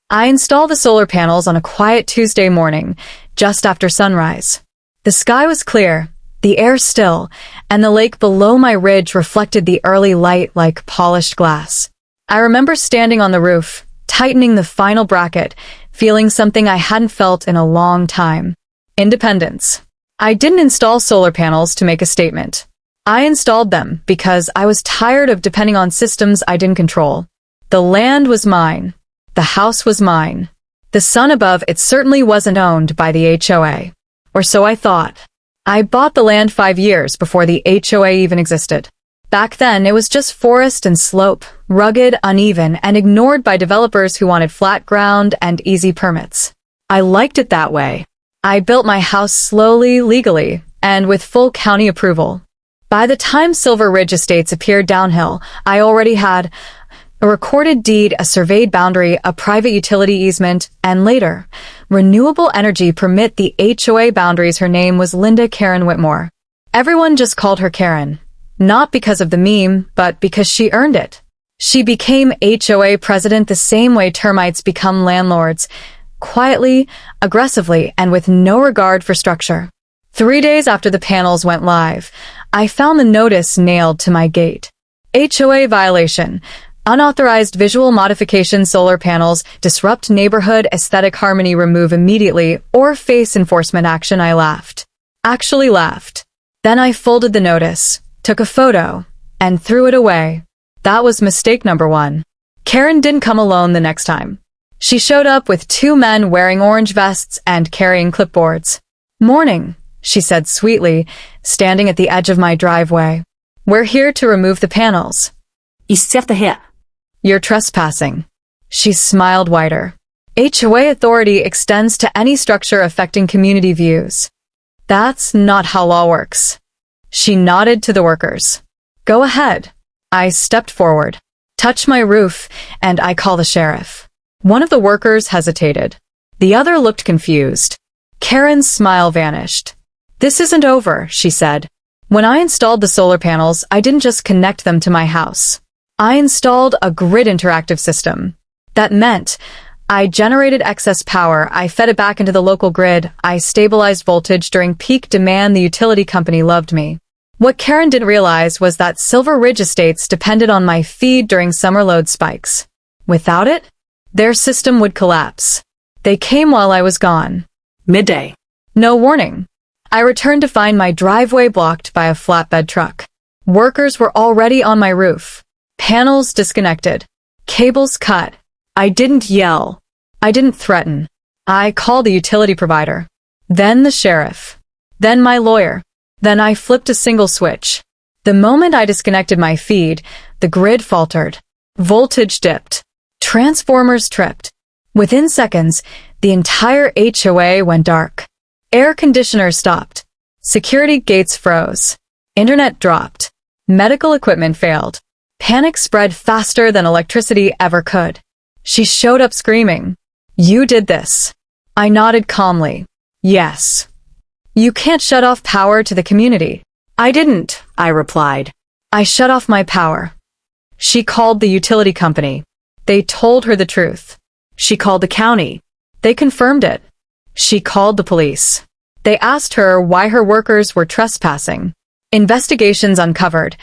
I installed the solar panels on a quiet Tuesday morning, just after sunrise. The sky was clear, the air still, and the lake below my ridge reflected the early light like polished glass. I remember standing on the roof, tightening the final bracket, feeling something I hadn't felt in a long time. Independence. I didn't install solar panels to make a statement. I installed them because I was tired of depending on systems I didn't control. The land was mine. The house was mine. The sun above it certainly wasn't owned by the HOA. Or so I thought. I bought the land 5 years before the HOA even existed. Back then, it was just forest and slope, rugged, uneven, and ignored by developers who wanted flat ground and easy permits. I liked it that way. I built my house slowly, legally, and with full county approval. By the time Silver Ridge Estates appeared downhill, I already had a recorded deed, a surveyed boundary, a private utility easement, and later, renewable energy permit. The HOA boundaries. Her name was Linda Karen Whitmore. Everyone just called her Karen. Not because of the meme, but because she earned it. She became HOA president the same way termites become landlords, quietly, aggressively, and with no regard for structure. 3 days after the panels went live, I found the notice nailed to my gate. HOA violation. Unauthorized visual modification. Solar panels disrupt neighborhood aesthetic harmony. Remove immediately or face enforcement action. I laughed. Actually laughed. Then I folded the notice, took a photo, and threw it away. That was mistake number 1. Karen didn't come alone the next time. She showed up with 2 men wearing orange vests and carrying clipboards. "Morning," she said sweetly, standing at the edge of my driveway. "We're here to remove the panels." "You're trespassing." She smiled wider. HOA authority extends to any structure affecting community views. That's not how law works. She nodded to the workers. "Go ahead." I stepped forward. "Touch my roof, and I call the sheriff." One of the workers hesitated. The other looked confused. Karen's smile vanished. "This isn't over," she said. "When I installed the solar panels, I didn't just connect them to my house. I installed a grid interactive system. That meant I generated excess power, I fed it back into the local grid, I stabilized voltage during peak demand. The utility company loved me. What Karen didn't realize was that Silver Ridge Estates depended on my feed during summer load spikes. Without it, their system would collapse. They came while I was gone. Midday. No warning. I returned to find my driveway blocked by a flatbed truck. Workers were already on my roof. Panels disconnected. Cables cut. I didn't yell. I didn't threaten. I called the utility provider. Then the sheriff. Then my lawyer. Then I flipped a single switch. The moment I disconnected my feed, the grid faltered. Voltage dipped. Transformers tripped. Within seconds, the entire HOA went dark. Air conditioners stopped. Security gates froze. Internet dropped. Medical equipment failed. Panic spread faster than electricity ever could. She showed up screaming, "You did this." I nodded calmly. "Yes." "You can't shut off power to the community." "I didn't," I replied. "I shut off my power." She called the utility company. They told her the truth. She called the county. They confirmed it. She called the police. They asked her why her workers were trespassing. Investigations uncovered.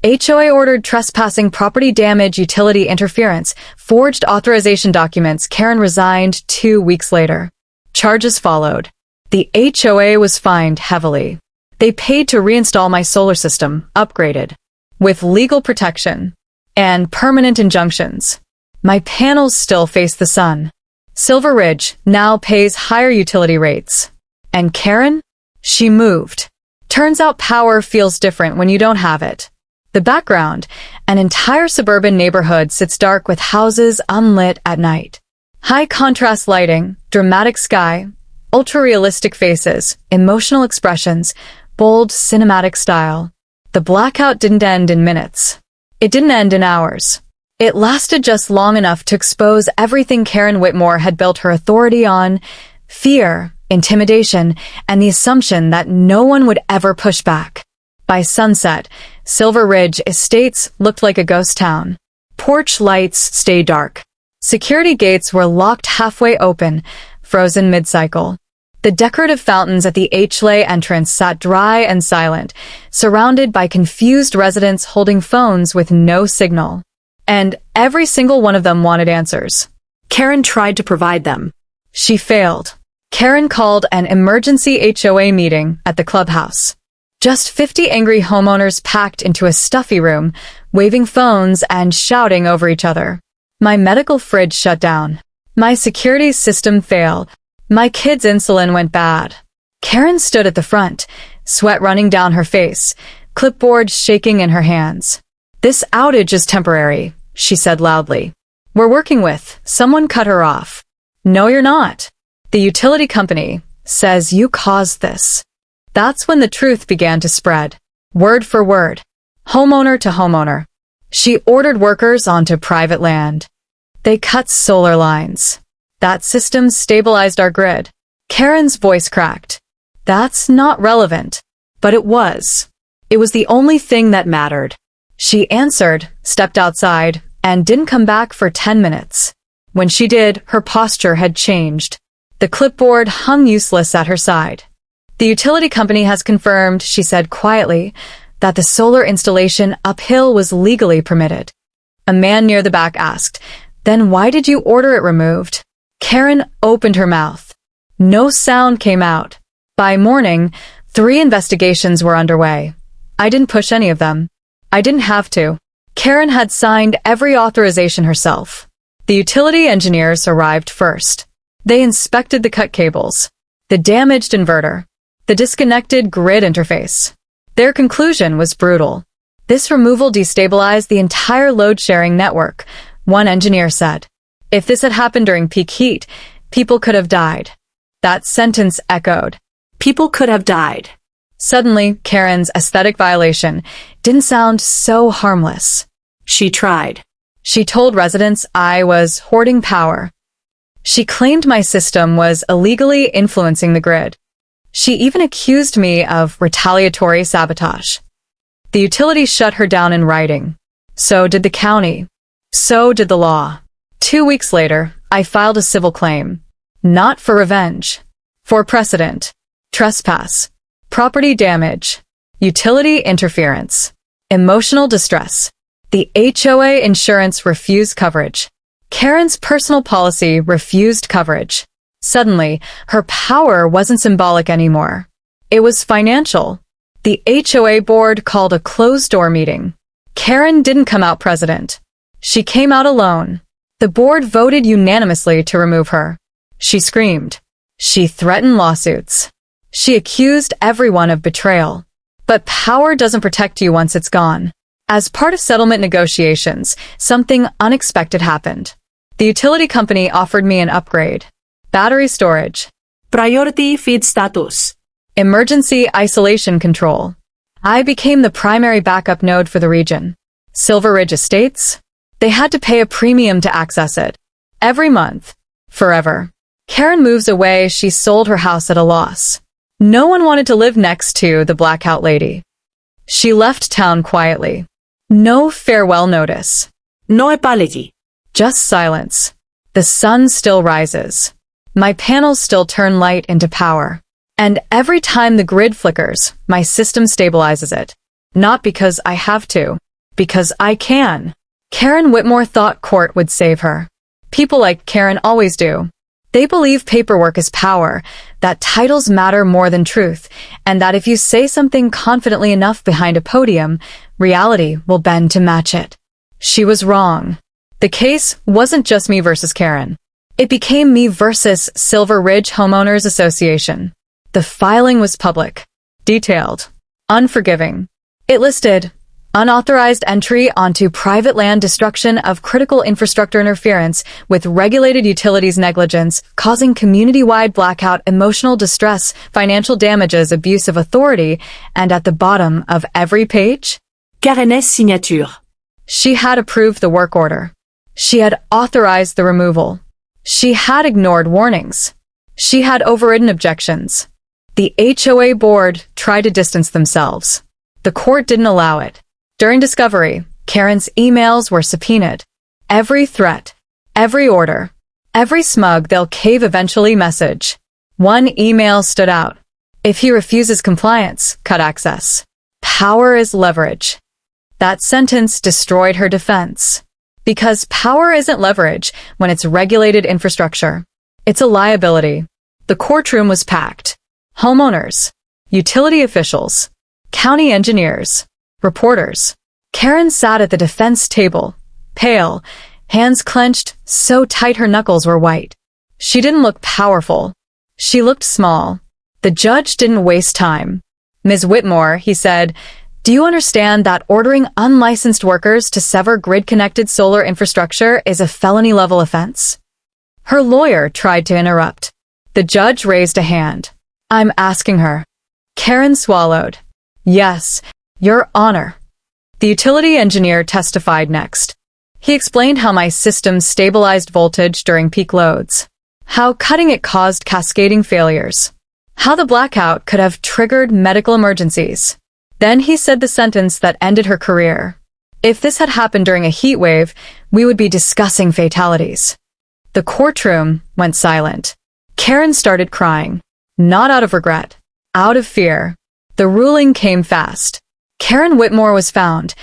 HOA ordered trespassing, property damage, utility interference, forged authorization documents. Karen resigned 2 weeks later. Charges followed. The HOA was fined heavily. They paid to reinstall my solar system, upgraded, with legal protection and permanent injunctions. My panels still face the sun. Silver Ridge now pays higher utility rates. And Karen? She moved. Turns out power feels different when you don't have it. The background, an entire suburban neighborhood sits dark with houses unlit at night. High contrast lighting, dramatic sky, ultra-realistic faces, emotional expressions, bold cinematic style. The blackout didn't end in minutes. It didn't end in hours. It lasted just long enough to expose everything Karen Whitmore had built her authority on: fear, intimidation, and the assumption that no one would ever push back. By sunset, Silver Ridge Estates looked like a ghost town. Porch lights stayed dark. Security gates were locked halfway open, frozen mid-cycle. The decorative fountains at the HOA entrance sat dry and silent, surrounded by confused residents holding phones with no signal. And every single one of them wanted answers. Karen tried to provide them. She failed. Karen called an emergency HOA meeting at the clubhouse. Just 50 angry homeowners packed into a stuffy room, waving phones and shouting over each other. My medical fridge shut down. My security system failed. My kid's insulin went bad. Karen stood at the front, sweat running down her face, clipboard shaking in her hands. This outage is temporary, she said loudly. We're working with. Someone cut her off. No, you're not. The utility company says you caused this. That's when the truth began to spread. Word for word. Homeowner to homeowner. She ordered workers onto private land. They cut solar lines. That system stabilized our grid. Karen's voice cracked. That's not relevant. But it was. It was the only thing that mattered. She answered, stepped outside, and didn't come back for 10 minutes. When she did, her posture had changed. The clipboard hung useless at her side. The utility company has confirmed, she said quietly, that the solar installation uphill was legally permitted. A man near the back asked, then why did you order it removed? Karen opened her mouth. No sound came out. By morning, 3 investigations were underway. I didn't push any of them. I didn't have to. Karen had signed every authorization herself. The utility engineers arrived first. They inspected the cut cables, the damaged inverter, the disconnected grid interface. Their conclusion was brutal. This removal destabilized the entire load-sharing network, one engineer said. If this had happened during peak heat, people could have died. That sentence echoed. People could have died. Suddenly, Karen's aesthetic violation didn't sound so harmless. She tried. She told residents I was hoarding power. She claimed my system was illegally influencing the grid. She even accused me of retaliatory sabotage. The utility shut her down in writing. So did the county. So did the law. 2 weeks later, I filed a civil claim. Not for revenge. For precedent. Trespass. Property damage. Utility interference. Emotional distress. The HOA insurance refused coverage. Karen's personal policy refused coverage. Suddenly, her power wasn't symbolic anymore. It was financial. The HOA board called a closed-door meeting. Karen didn't come out president. She came out alone. The board voted unanimously to remove her. She screamed. She threatened lawsuits. She accused everyone of betrayal. But power doesn't protect you once it's gone. As part of settlement negotiations, something unexpected happened. The utility company offered me an upgrade. Battery storage. Priority feed status. Emergency isolation control. I became the primary backup node for the region. Silver Ridge Estates? They had to pay a premium to access it. Every month. Forever. Karen moves away, she sold her house at a loss. No one wanted to live next to the blackout lady. She left town quietly. No farewell notice. No apology. Just silence. The sun still rises. My panels still turn light into power. And every time the grid flickers, my system stabilizes it. Not because I have to. Because I can. Karen Whitmore thought court would save her. People like Karen always do. They believe paperwork is power, that titles matter more than truth, and that if you say something confidently enough behind a podium, reality will bend to match it. She was wrong. The case wasn't just me versus Karen. It became me versus Silver Ridge Homeowners Association. The filing was public, detailed, unforgiving. It listed unauthorized entry onto private land, destruction of critical infrastructure, interference with regulated utilities, negligence, causing community-wide blackout, emotional distress, financial damages, abuse of authority, and at the bottom of every page, Karen's signature. She had approved the work order. She had authorized the removal. She had ignored warnings. She had overridden objections. The HOA board tried to distance themselves. The court didn't allow it. During discovery, Karen's emails were subpoenaed. Every threat, Every order, every smug they'll cave eventually message. One email stood out. If he refuses compliance, cut access. Power is leverage. That sentence destroyed her defense. Because power isn't leverage when it's regulated infrastructure. It's a liability. The courtroom was packed. Homeowners, utility officials, county engineers, reporters. Karen sat at the defense table, pale, hands clenched so tight her knuckles were white. She didn't look powerful. She looked small. The judge didn't waste time. Ms. Whitmore, he said, do you understand that ordering unlicensed workers to sever grid-connected solar infrastructure is a felony-level offense? Her lawyer tried to interrupt. The judge raised a hand. I'm asking her. Karen swallowed. Yes, Your Honor. The utility engineer testified next. He explained how my system stabilized voltage during peak loads, how cutting it caused cascading failures, how the blackout could have triggered medical emergencies. Then he said the sentence that ended her career. If this had happened during a heat wave, we would be discussing fatalities. The courtroom went silent. Karen started crying. Not out of regret, out of fear. The ruling came fast. Karen Whitmore was found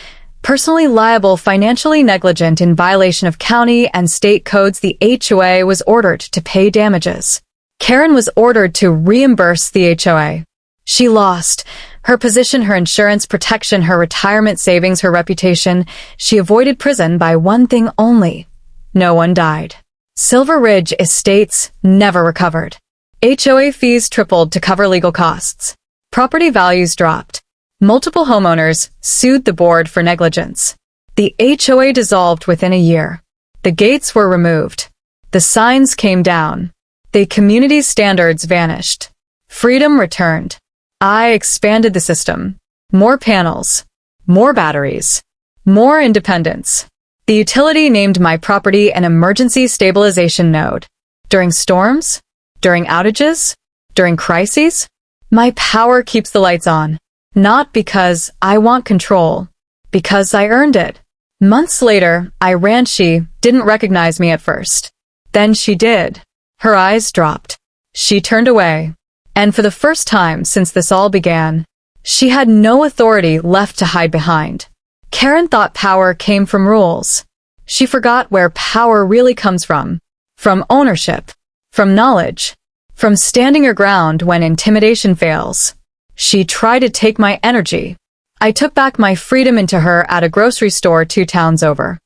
personally liable, financially negligent in violation of county and state codes. The HOA was ordered to pay damages. Karen was ordered to reimburse the HOA. She lost her position, her insurance protection, her retirement savings, her reputation. She avoided prison by one thing only. No one died. Silver Ridge estates never recovered. HOA fees tripled to cover legal costs. Property values dropped. Multiple homeowners sued the board for negligence. The HOA dissolved within a year. The gates were removed. The signs came down. The community standards vanished. Freedom returned. I expanded the system. More panels. More batteries. More independence. The utility named my property an emergency stabilization node. During storms? During outages? During crises? My power keeps the lights on. Not because I want control, because I earned it. Months later, I ran. She didn't recognize me at first. Then she did. Her eyes dropped. She turned away. And for the first time since this all began, she had no authority left to hide behind. Karen thought power came from rules. She forgot where power really comes from. From ownership. From knowledge. From standing her ground when intimidation fails. She tried to take my energy. I took back my freedom into her at a grocery store 2 towns over.